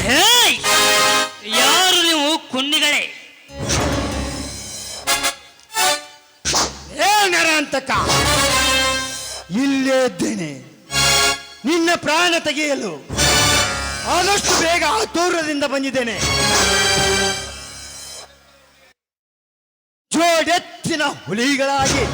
ಹೇಯ್! ಯಾರು ನೀವು ಕುನ್ನಿಗಳೇ? ಏನರ ಅಂತಕ ಇಲ್ಲೇ ಇದ್ದೇನೆ, ನಿನ್ನ ಪ್ರಾಣ ತೆಗೆಯಲು ಆದಷ್ಟು ಬೇಗ ದೂರದಿಂದ ಬಂದಿದ್ದೇನೆ. ಜೋಡೆತ್ತಿನ ಹುಲಿಗಳಾಗಿ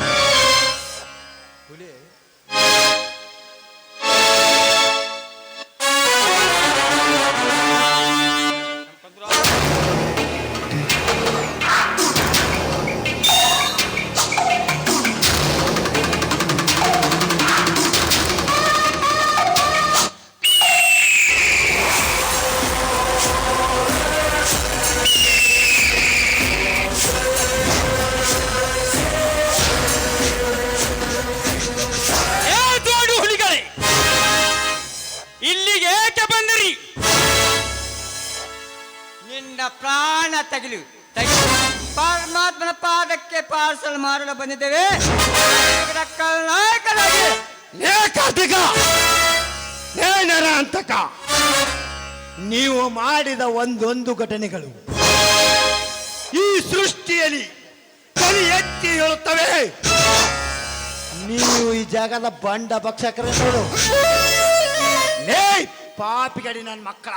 ಪ್ರಾಣ ತಗಿಲು ಪರಮಾತ್ಮನ ಪಾದಕ್ಕೆ ಪಾರ್ಸಲ್ ಮಾಡಲು ಬಂದಿದ್ದೇವೆ. ಏನರ ಅಂತಕ ನೀವು ಮಾಡಿದ ಒಂದೊಂದು ಘಟನೆಗಳು ಈ ಸೃಷ್ಟಿಯಲ್ಲಿ ಕಲಿ ಎತ್ತಿ ಹೇಳುತ್ತವೆ. ನೀವು ಈ ಜಗದ ಬಂಡ ಭಕ್ಷಕರೇ ನೋಡು. ಪಾಪಿಗಡಿ ನನ್ನ ಮಕ್ಕಳ,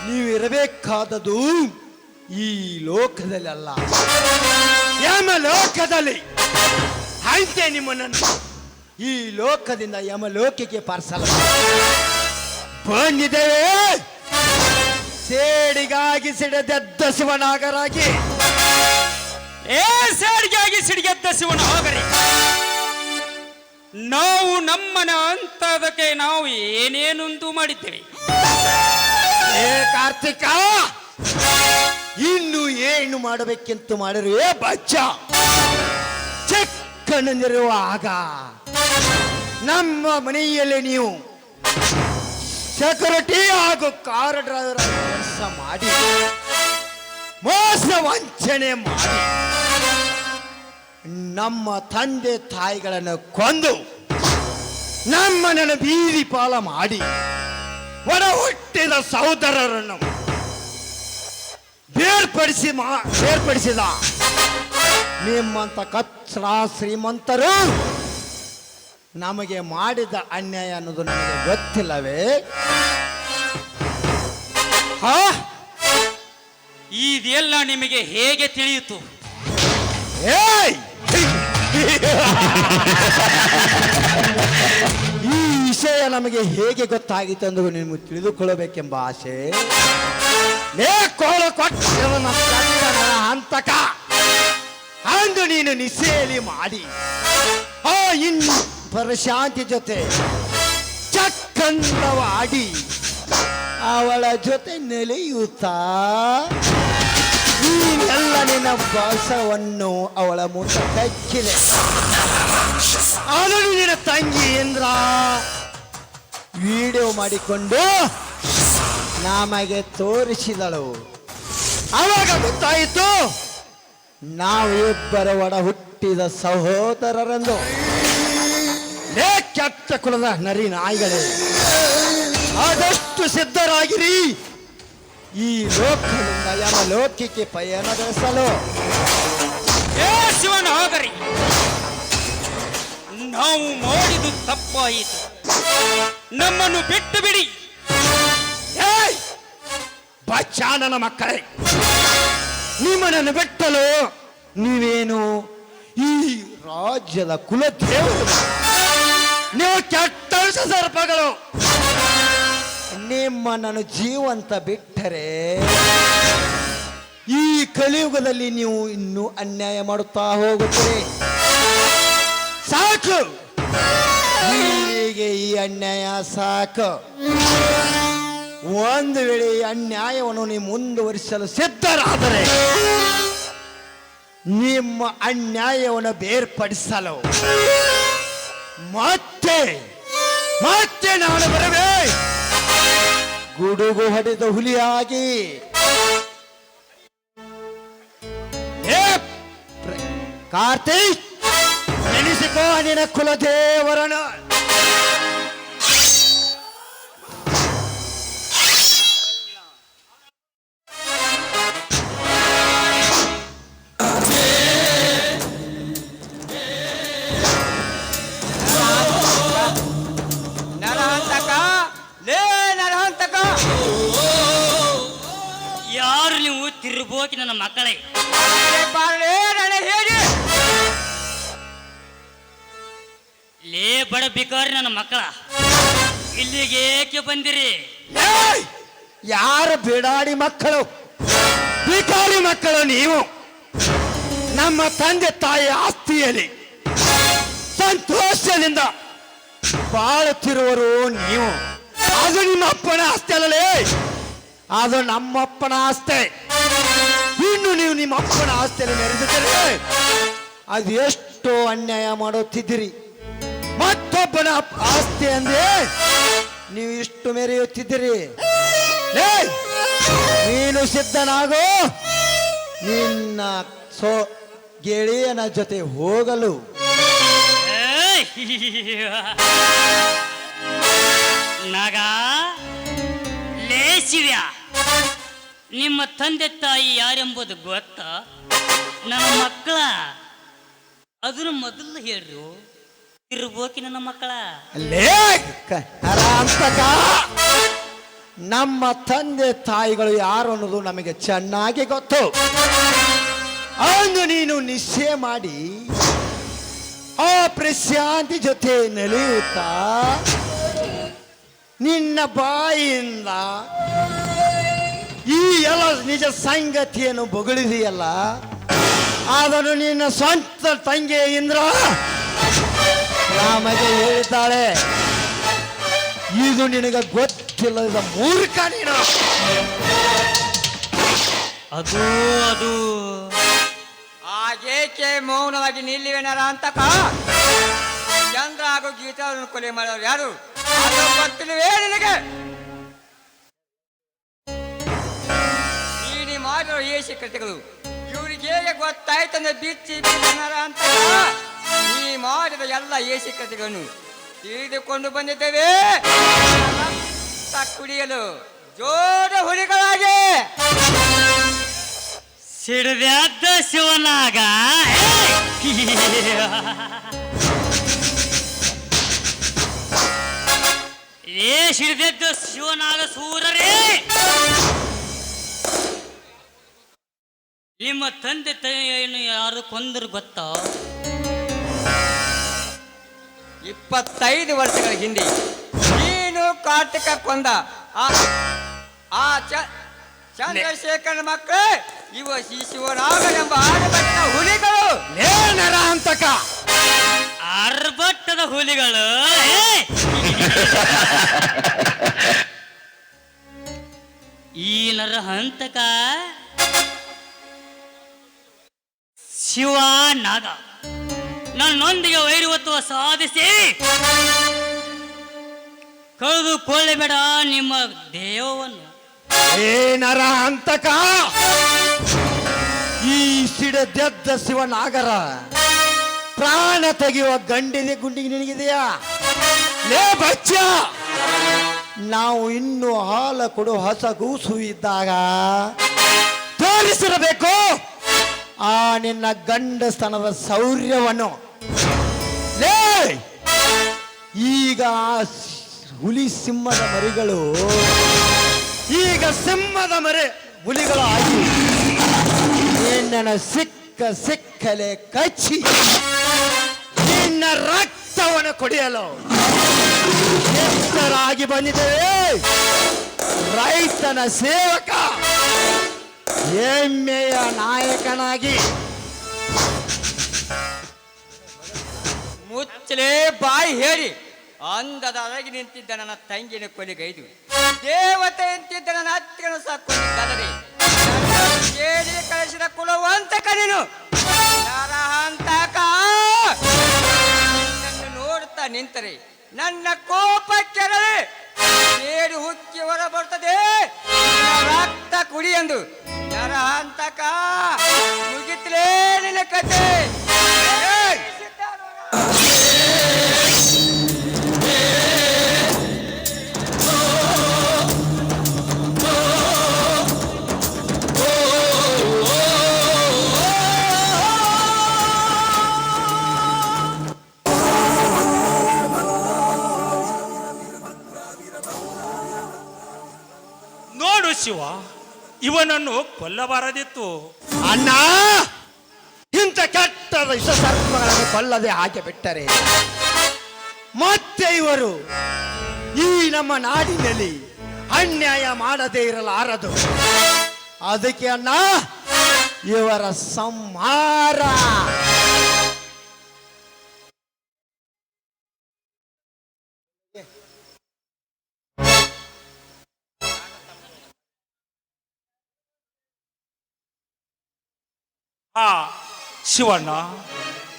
ನೀವು ಇರಬೇಕಾದದು ಈ ಲೋಕದಲ್ಲಿ ಅಲ್ಲ, ಯಮಲೋಕದಲ್ಲಿ. ಅಂತೆ ನಿಮ್ಮನ್ನು ಈ ಲೋಕದಿಂದ ಯಮಲೋಕಕ್ಕೆ ಪಾರ್ಸಲ್ ಬಂದಿದ್ದೇವೆ. ಸೇಡಿಗಾಗಿ ಸಿಡಿದೆದ್ದ ಶಿವನಾಗರಾಗಿ. ಸೇಡಿಗಾಗಿ ಸಿಡಿಗೆದ್ದ ಶಿವನಾಗರಿ. ನಾವು ನಮ್ಮನ ಅಂತದಕ್ಕೆ ನಾವು ಏನೇನೊಂದು ಮಾಡಿದ್ದೇವೆ. ಕಾರ್ತಿಕ, ಇನ್ನು ಏನು ಮಾಡಬೇಕೆಂತ ಮಾಡಿರುವೆ ಬಚ್ಚ. ಚಿಕ್ಕನಿರುವಾಗ ನಮ್ಮ ಮನೆಯಲ್ಲಿ ನೀವು ಸೆಕ್ಯೂರಿಟಿ ಹಾಗೂ ಕಾರ್ ಡ್ರೈವರ್ ಕೆಲಸ ಮಾಡಿ ಮೋಸ ವಂಚನೆ ಮಾಡಿ ನಮ್ಮ ತಂದೆ ತಾಯಿಗಳನ್ನು ಕೊಂದು ನಮ್ಮನ್ನು ಬೀದಿ ಪಾಲ ಮಾಡಿ ಒಡ ಹುಟ್ಟಿದ ಸಹೋದರರನ್ನು ಬೇರ್ಪಡಿಸಿದ ನಿಮ್ಮಂತ ಕಚ್ಚರ ಶ್ರೀಮಂತರು ನಮಗೆ ಮಾಡಿದ ಅನ್ಯಾಯ ಅನ್ನೋದು ನಮಗೆ ಗೊತ್ತಿಲ್ಲವೇ? ಇದೆಲ್ಲ ನಿಮಗೆ ಹೇಗೆ ತಿಳಿಯಿತು? ಈ ವಿಷಯ ನಮಗೆ ಹೇಗೆ ಗೊತ್ತಾಗಿತ್ತು ಎಂದು ನಿಮಗೆ ತಿಳಿದುಕೊಳ್ಳಬೇಕೆಂಬ ಆಸೆ. ಹಂತಕ ಅಂದು ನೀನು ನಿಸೇಲಿ ಮಾಡಿ ಇನ್ನು ಪರಶಾಂತಿ ಜೊತೆ ಚಕ್ಕಂದವಾಡಿ ಅವಳ ಜೊತೆ ನೆಲೆಯುತ್ತಾ ಎಲ್ಲ ನಿನ್ನ ಭಾಷವನ್ನು ಅವಳ ಮುಂದೆ ಕಚ್ಚಿದೆ. ಅವಳು ನಿನ್ನ ತಂಗಿ ಇಂದ್ರ ವಿಡಿಯೋ ಮಾಡಿಕೊಂಡು ನಮಗೆ ತೋರಿಸಿದಳು. ಆವಾಗ ಗೊತ್ತಾಯಿತು ನಾವಿಬ್ಬರ ಒಡ ಹುಟ್ಟಿದ ಸಹೋದರರೆಂದು. ಕೆಟ್ಟ ಕುಲದ ನರಿ ನಾಯಿಗಳೇ, ಆದಷ್ಟು ಸಿದ್ಧರಾಗಿರಿ. ಈ ಲೋಕದಿಂದ ಯಮಲೋಕಕ್ಕೆ ಪಯಣ ಬೆಳೆಸಲು. ಶಿವನಾಗರಿ, ನಾವು ಮಾಡಿದ್ದು ತಪ್ಪಾಯಿತು, ನಮ್ಮನ್ನು ಬಿಟ್ಟು ಬಿಡಿ. ಬಚ್ಚಾನನ ಮಕ್ಕಳೇ, ನಿಮ್ಮನನ್ನು ಬಿಟ್ಟಲು ನೀವೇನು ಈ ರಾಜ್ಯದ ಕುಲದೇವರು, ನೀವು ಕೆಟ್ಟ ಸರ್ಪಗಳು. ನಿಮ್ಮನನ್ನು ಜೀವಂತ ಬಿಟ್ಟರೆ ಈ ಕಲಿಯುಗದಲ್ಲಿ ನೀವು ಇನ್ನೂ ಅನ್ಯಾಯ ಮಾಡುತ್ತಾ ಹೋಗುತ್ತೀರಿ. ಸಾಕು, ಇಲ್ಲಿಗೆ ಈ ಅನ್ಯಾಯ ಸಾಕು. ಒಂದು ವೇಳೆ ಈ ಅನ್ಯಾಯವನ್ನು ನೀವು ಮುಂದುವರಿಸಲು ಸಿದ್ಧರಾದರೆ ನಿಮ್ಮ ಅನ್ಯಾಯವನ್ನು ಬೇರ್ಪಡಿಸಲು ಮತ್ತೆ ಮತ್ತೆ ನಾನು ಬರಬೇ ಗುಡುಗು ಹೊಡೆದ ಹುಲಿಯಾಗಿ. ಕಾರ್ತಿಕ್, ನೆನೆಸಿಕೋ ನಿನ್ನ ಕುಲದೇವರನ್ನು. ತಿರುಬೋಕಿ ನನ್ನ ಮಕ್ಕಳೇ. ಪಾರ್ಲೆ ರಣ ಹೇಳಿ ಲೇ ಬಡ ಬಿಕಾರಿ ನನ್ನ ಮಕ್ಕಳ, ಇಲ್ಲಿಗೆ ಏಕೆ ಬಂದಿರಿ? ಏಯ್! ಯಾರು ಬಿಡಾಡಿ ಮಕ್ಕಳು, ಭಿಕಾರಿ ಮಕ್ಕಳು ನೀವು. ನಮ್ಮ ತಂದೆ ತಾಯಿ ಆಸ್ತಿಯಲ್ಲಿ ಸಂತೋಷದಿಂದ ಬಾಳುತ್ತಿರುವರು ನೀವು. ಅದು ನಿಮ್ಮ ಅಪ್ಪನ ಆಸ್ತಿ ಅಲ್ಲಲೇ, ಅದು ನಮ್ಮಪ್ಪನ ಆಸ್ತಿ. ಇನ್ನು ನೀವು ನಿಮ್ಮ ಅಪ್ಪನ ಆಸ್ತಿಯಲ್ಲಿ ಮೆರೆದಿದ್ದರೆ ಅದು ಎಷ್ಟು ಅನ್ಯಾಯ ಮಾಡುತ್ತಿದ್ದೀರಿ. ಮತ್ತೊಬ್ಬನ ಆಸ್ತಿ ಅಂದ್ರೆ ನೀವು ಇಷ್ಟು ಮೆರೆಯುತ್ತಿದ್ದೀರಿ. ಏಯ್! ನೀನು ಸಿದ್ಧನಾಗೋ ನಿನ್ನ ಗೆಳೆಯನ ಜೊತೆ ಹೋಗಲು. ನಾಗ ಲೇ ಶಿವ್ಯ, ನಿಮ್ಮ ತಂದೆ ತಾಯಿ ಯಾರೆಂಬುದು ಗೊತ್ತಾ? ನನ್ನ ಮಕ್ಕಳ, ಅದನ್ನು ಮೊದಲು ಹೇಳ್ರು. ತಿರುಬೋಕಿ ನನ್ನ ಮಕ್ಕಳ. ಅಂತಕ ನಮ್ಮ ತಂದೆ ತಾಯಿಗಳು ಯಾರು ಅನ್ನೋದು ನಮಗೆ ಚೆನ್ನಾಗಿ ಗೊತ್ತು. ಅಂದು ನೀನು ನಿಶ್ಚಯ ಮಾಡಿ ಆ ಪ್ರಶಾಂತಿ ಜೊತೆ ನಲಿಯುತ್ತಾ ನಿನ್ನ ಬಾಯಿಯಿಂದ ಈ ಎಲ್ಲ ನಿಜ ಸಂಗತಿಯನ್ನು ಬೊಗಳಿದೆಯಲ್ಲ, ಅದನ್ನು ನಿನ್ನ ಸ್ವಂತ ತಂಗಿ ಇಂದ್ರ ನಮಗೆ ಹೇಳಿದ್ದಾಳೆ. ಇದು ನಿನಗೆ ಗೊತ್ತಿಲ್ಲದ ಮೂರ್ಖ ನೀನು. ಅದು ಆಗೇಕೆ ಮೌನವಾಗಿ ನಿಲ್ಲಿವೆನರ ಅಂತಕ? ಚಂದ್ರ ಹಾಗೂ ಗೀತಾವನ್ನು ಕೊಲೆ ಮಾಡೋರು ಯಾರು? ಅದು ಗೊತ್ತಿಲ್ಲವೇ ನಿನಗೆ? ನೀನು ಮಾಡಿರೋ ಏಷಿ ಕೃತಿಗಳು ಇವ್ರಿಗೆ ಹೇಗೆ ಗೊತ್ತಾಯ್ತಂದ್ರೆ ಬಿಚ್ಚಿ ಬಿಚ್ಚನರ ಅಂತಕ ನೀ ಮಾಡಿದ ಎಲ್ಲ ಏಷಿ ಕೃತಿಗಳನ್ನು ತಿಳಿದುಕೊಂಡು ಬಂದಿದ್ದೇವೆ. ರಕ್ತ ಕುಡಿಯಲು ಜೋರ ಹುಲಿಗಳಾಗಿ ಸಿಡಿದ್ಯಾದ ಶಿವನಾಗ. ಏ ಸಿಡಿದೆದ್ದು ಶಿವನಾಗ ಸೂರರೇ, ನಿಮ್ಮ ತಂದೆ ತಾಯಿಯನ್ನು ಯಾರು ಕೊಂದರು ಗೊತ್ತಾ? 25 ವರ್ಷಗಳ ಹಿಂದೆ ನೀನು ಕಾರ್ತಿಕ ಕೊಂದ ಆ ಚಂದ್ರಶೇಖರನ ಮಕ್ಕಳು ಇವ ಶಿಶುವರಾಗ ಎಂಬ ಆಡುಬಟ್ಟದ ಹುಲಿಗಳು. ಏನರ ಅಂತಕ ಆರ್ಭಟ್ಟದ ಹುಲಿಗಳು. ಈ ನರ ಹಂತಕ ಶಿವ ನಾಗ ನನ್ನೊಂದಿಗೆ ವೈರವತ್ವ ಸಾಧಿಸಿ ಕಳೆದುಕೊಳ್ಳಬೇಡ ನಿಮ್ಮ ದೇವವನ್ನು. ಏನರ ಅಂತಕ ಈ ಸಿಡದೆದ್ದ ಶಿವನಾಗರ ಪ್ರಾಣ ತೆಗೆಯುವ ಗಂಡಿದೆ ಗುಂಡಿಗೆ ನಿನಗಿದೆಯಾ? ಲೇ ಬಚ್ಚ, ನಾವು ಇನ್ನೂ ಹಾಲು ಕೊಡು ಹೊಸ ಕೂಸು ಇದ್ದಾಗ ತೋರಿಸಿರಬೇಕು ಆ ನಿನ್ನ ಗಂಡಸ್ತನದ ಶೌರ್ಯವನ್ನು. ಲೇ ಈಗ ಹುಲಿ ಸಿಂಹದ ಮರಿಗಳು ಈಗ ಸಿಂಹದ ಮರಿ ಹುಲಿಗಳು ಆಗಿ ನಿನ್ನನ್ನು ಸಿಕ್ಕಲೆ ಕಚ್ಚಿ ನಿನ್ನ ರಕ್ತವನ್ನು ಕುಡಿಯಲು ಎಷ್ಟರಾಗಿ ಬಂದಿದ್ದೇವೆ. ರೈತನ ಸೇವಕ, ಹೆಮ್ಮೆಯ ನಾಯಕನಾಗಿ. ಮುಚ್ಚಲೇ ಬಾಯಿ ಹೇಳಿ ಅಂದದ ಅರಗಿ ನಿಂತಿದ್ದ ನನ್ನ ತಂಗಿನ ಕೊಲೆಗೈದು ದೇವತೆ ಅಂತಿದ್ದ ನನ್ನ ಹತ್ತಿರನು ಸಾಕೊಂಡಿದ್ದಲ್ಲದೆ ಕೇಳಿ ಕಳಿಸಿದ ಕುಲವಂತಕ ನೀನು ನರಹಂತಕ. ನಿನ್ನನ್ನು ನೋಡುತ್ತಾ ನಿಂತರೆ ನನ್ನ ಕೋಪ ಕೆರಳಿ ಏಡು ಹುಕ್ಕಿ ಹೊರ ಬರ್ತದೆ. ರಕ್ತ ಕುಡಿ ಎಂದು ನರಹಂತಕ ಮುಗಿತಲೇ ನಿನ್ನ ಕತೆ. ನೋಡು ಶಿವ, ಇವನನ್ನು ಕೊಲ್ಲಬಾರದಿತ್ತು. ಅಣ್ಣ, ಇಂಥ ಕೆಟ್ಟ ವಿಷ ಸರ್ಪಗಳನ್ನು ಕೊಲ್ಲದೆ ಹಾಕಿ ಬಿಟ್ಟರೆ ಮತ್ತೆ ಇವರು ಈ ನಮ್ಮ ನಾಡಿನಲ್ಲಿ ಅನ್ಯಾಯ ಮಾಡದೇ ಇರಲಾರದು. ಅದಕ್ಕೆ ಅಣ್ಣ, ಇವರ ಸಂಹಾರ. ಆ ಶಿವಣ್ಣ,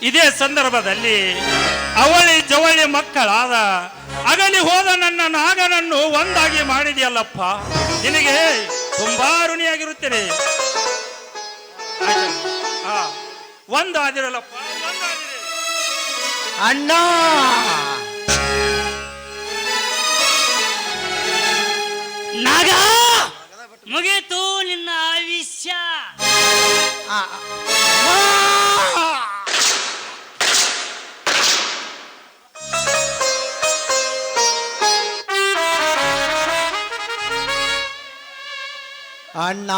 ಇದೇ ಸಂದರ್ಭದಲ್ಲಿ ಅವಳಿ ಜವಳಿ ಮಕ್ಕಳಾದ ಅಗಲಿ ಹೋದ ನನ್ನ ನಾಗನನ್ನು ಒಂದಾಗಿ ಮಾಡಿದೆಯಲ್ಲಪ್ಪ, ನಿನಗೆ ತುಂಬಾ ಋಣಿಯಾಗಿರುತ್ತೇನೆ. ಒಂದಾದಿರಲ್ಲಪ್ಪ, ಒಂದಾದಿರಿ. ಅಣ್ಣ, ನಾಗ ಮುಗೀತು ನಿನ್ನ ಆಯುಷ್ಯ. ಆ, ಅಣ್ಣ,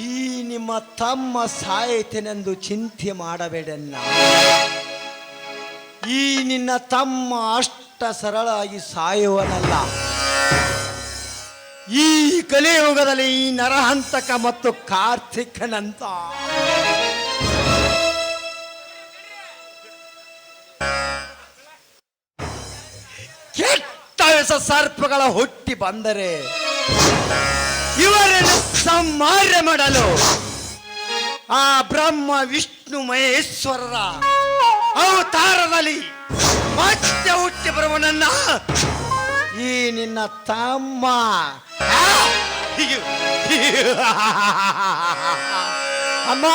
ಈ ನಿಮ್ಮ ತಮ್ಮ ಸಾಯಿತನೆಂದು ಚಿಂತೆ ಮಾಡಬೇಡಣ್ಣ. ಈ ನಿನ್ನ ತಮ್ಮ ಅಷ್ಟ ಸರಳಾಗಿ ಸಾಯುವನಲ್ಲ. ಈ ಕಲಿಯುಗದಲ್ಲಿ ಈ ನರಹಂತಕ ಮತ್ತು ಕಾರ್ತಿಕನಂತ ಕೆಟ್ಟ ವಿಷ ಸರ್ಪಗಳ ಹುಟ್ಟಿ ಬಂದರೆ ಇವರನ್ನು ಸಂಹಾರ ಮಾಡಲು ಆ ಬ್ರಹ್ಮ ವಿಷ್ಣು ಮಹೇಶ್ವರರ ಅವತಾರದಲ್ಲಿ ಮತ್ತೆ ಹುಟ್ಟಿ ಬರುವನನ್ನ ಈ ನಿನ್ನ ತಮ್ಮ ಅಮ್ಮ.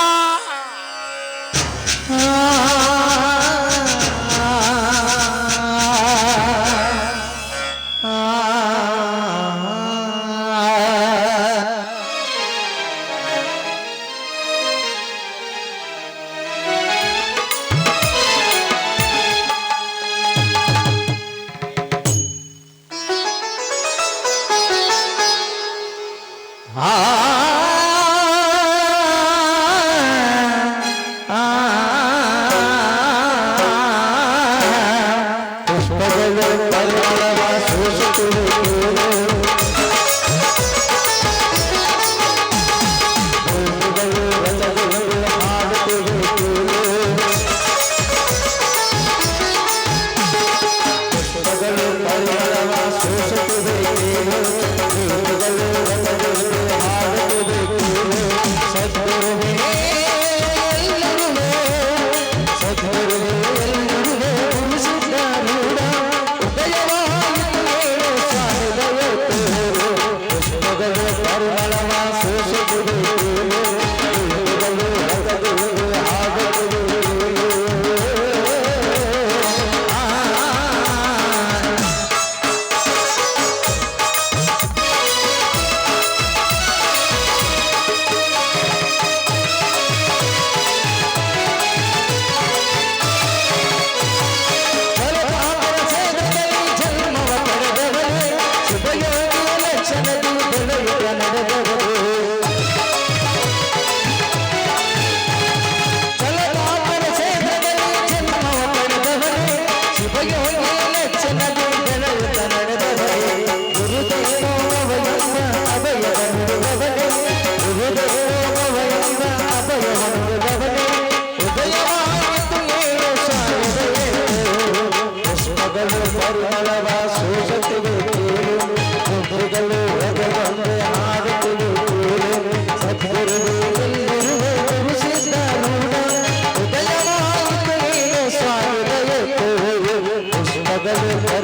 Bye.